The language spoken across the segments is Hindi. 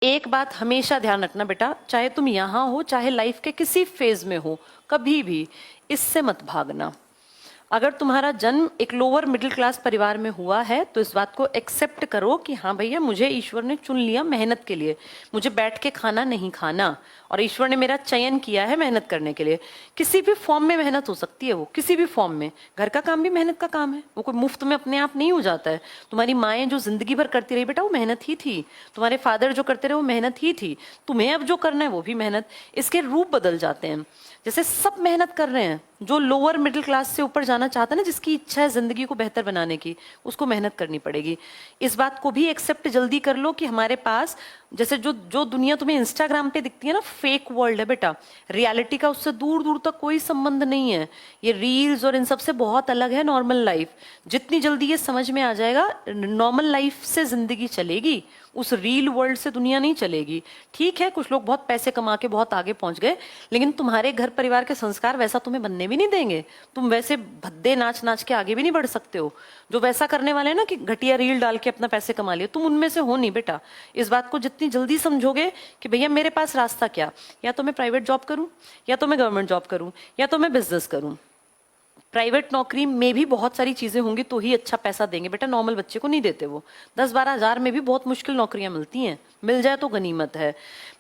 एक बात हमेशा ध्यान रखना बेटा, चाहे तुम यहां हो चाहे लाइफ के किसी फेज में हो, कभी भी इससे मत भागना। अगर तुम्हारा जन्म एक लोअर मिडिल क्लास परिवार में हुआ है तो इस बात को एक्सेप्ट करो कि हाँ भैया, मुझे ईश्वर ने चुन लिया मेहनत के लिए, मुझे बैठ के खाना नहीं खाना, और ईश्वर ने मेरा चयन किया है मेहनत करने के लिए। किसी भी फॉर्म में मेहनत हो सकती है, वो किसी भी फॉर्म में। घर का काम भी मेहनत का काम है, वो कोई मुफ्त में अपने आप नहीं हो जाता है। तुम्हारी माएँ जो जिंदगी भर करती रही बेटा, वो मेहनत ही थी। तुम्हारे फादर जो करते रहे, वो मेहनत ही थी। तुम्हें अब जो करना है वो भी मेहनत। इसके रूप बदल जाते हैं। जैसे सब मेहनत कर रहे हैं, जो लोअर मिडिल क्लास से ऊपर जाना चाहता है ना, जिसकी इच्छा है जिंदगी को बेहतर बनाने की, उसको मेहनत करनी पड़ेगी। इस बात को भी एक्सेप्ट जल्दी कर लो कि हमारे पास, जैसे जो जो दुनिया तुम्हें इंस्टाग्राम पे दिखती है ना, फेक वर्ल्ड है बेटा। रियलिटी का उससे दूर दूर तक कोई संबंध नहीं है। ये रील्स और इन सब से बहुत अलग है नॉर्मल लाइफ। जितनी जल्दी ये समझ में आ जाएगा, नॉर्मल लाइफ से जिंदगी चलेगी, उस रील वर्ल्ड से दुनिया नहीं चलेगी। ठीक है, कुछ लोग बहुत पैसे कमा के बहुत आगे पहुंच गए, लेकिन तुम्हारे घर परिवार के संस्कार वैसा तुम्हें बनने भी नहीं देंगे। तुम वैसे भद्दे नाच नाच के आगे भी नहीं बढ़ सकते हो। जो वैसा करने वाले हैं ना, कि घटिया रील डाल के अपना पैसे कमा लिए, तुम उनमें से हो नहीं बेटा। इस बात को जितनी जल्दी समझोगे कि भैया मेरे पास रास्ता क्या, या तो मैं प्राइवेट जॉब करूं, या तो मैं गवर्नमेंट जॉब करूं, या तो मैं बिजनेस करूं। प्राइवेट नौकरी में भी बहुत सारी चीजें होंगी तो ही अच्छा पैसा देंगे बेटा, नॉर्मल बच्चे को नहीं देते वो। 10-12 हजार में भी बहुत मुश्किल नौकरियां मिलती हैं, मिल जाए तो गनीमत है।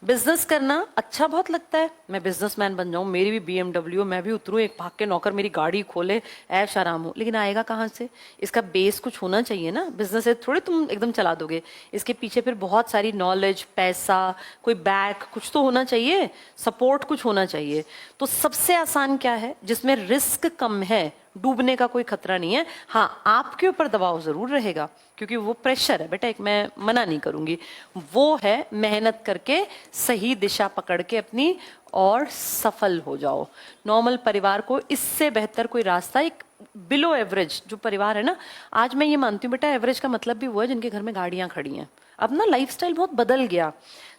बिजनेस करना अच्छा बहुत लगता है, मैं बिजनेसमैन बन जाऊं, मेरी भी BMW, मैं भी उतरूं एक भाग के नौकर मेरी गाड़ी खोले, ऐश आराम हो। लेकिन आएगा कहाँ से? इसका बेस कुछ होना चाहिए ना। बिजनेस है थोड़ी तुम एकदम चला दोगे, इसके पीछे फिर बहुत सारी नॉलेज, पैसा, कोई बैक कुछ तो होना चाहिए, सपोर्ट कुछ होना चाहिए। तो सबसे आसान क्या है, जिसमें रिस्क कम है, डूबने का कोई खतरा नहीं है। हाँ, आपके ऊपर दबाव जरूर रहेगा, क्योंकि वो प्रेशर है बेटा, एक मैं मना नहीं करूंगी, वो है मेहनत करके सही दिशा पकड़ के अपनी, और सफल हो जाओ। नॉर्मल परिवार को इससे बेहतर कोई रास्ता, एक बिलो एवरेज जो परिवार है ना, आज मैं ये मानती हूँ बेटा, एवरेज का मतलब भी वो है जिनके घर में गाड़ियां खड़ी हैं। अब ना लाइफस्टाइल बहुत बदल गया।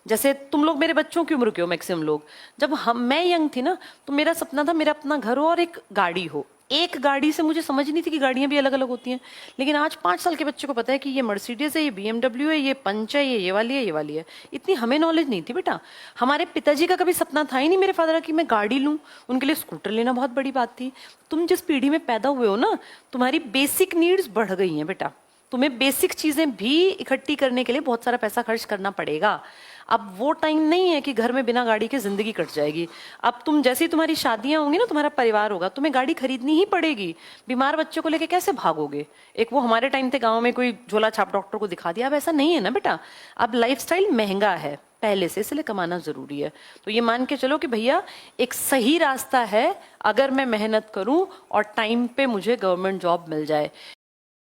जैसे तुम लोग मेरे बच्चों की उम्र के हो मैक्सिमम लोग, जब मैं यंग थी ना, तो मेरा सपना था मेरा अपना घर हो और एक गाड़ी हो। एक गाड़ी से मुझे समझ नहीं थी कि गाड़ियां भी अलग अलग होती हैं। लेकिन आज 5 साल के बच्चे को पता है कि ये मर्सिडीज है, ये BMW है, ये पंच है, ये वाली है, ये वाली है। इतनी हमें नॉलेज नहीं थी बेटा। हमारे पिताजी का कभी सपना था ही नहीं, मेरे फादर का, कि मैं गाड़ी लूं। उनके लिए स्कूटर लेना बहुत बड़ी बात थी। तुम जिस पीढ़ी में पैदा हुए हो ना, तुम्हारी बेसिक नीड्स बढ़ गई हैं बेटा। तुम्हें बेसिक चीजें भी इकट्ठी करने के लिए बहुत सारा पैसा खर्च करना पड़ेगा। अब वो टाइम नहीं है कि घर में बिना गाड़ी के जिंदगी कट जाएगी। अब तुम, जैसी तुम्हारी शादियां होंगी ना, तुम्हारा परिवार होगा, तुम्हें गाड़ी खरीदनी ही पड़ेगी। बीमार बच्चे को लेके कैसे भागोगे? एक वो हमारे टाइम थे, गांव में कोई झोला छाप डॉक्टर को दिखा दिया। अब ऐसा नहीं है ना बेटा। अब लाइफस्टाइल महंगा है पहले से, इसलिए कमाना जरूरी है। तो ये मान के चलो कि भैया एक सही रास्ता है, अगर मैं मेहनत करूं और टाइम पे मुझे गवर्नमेंट जॉब मिल जाए।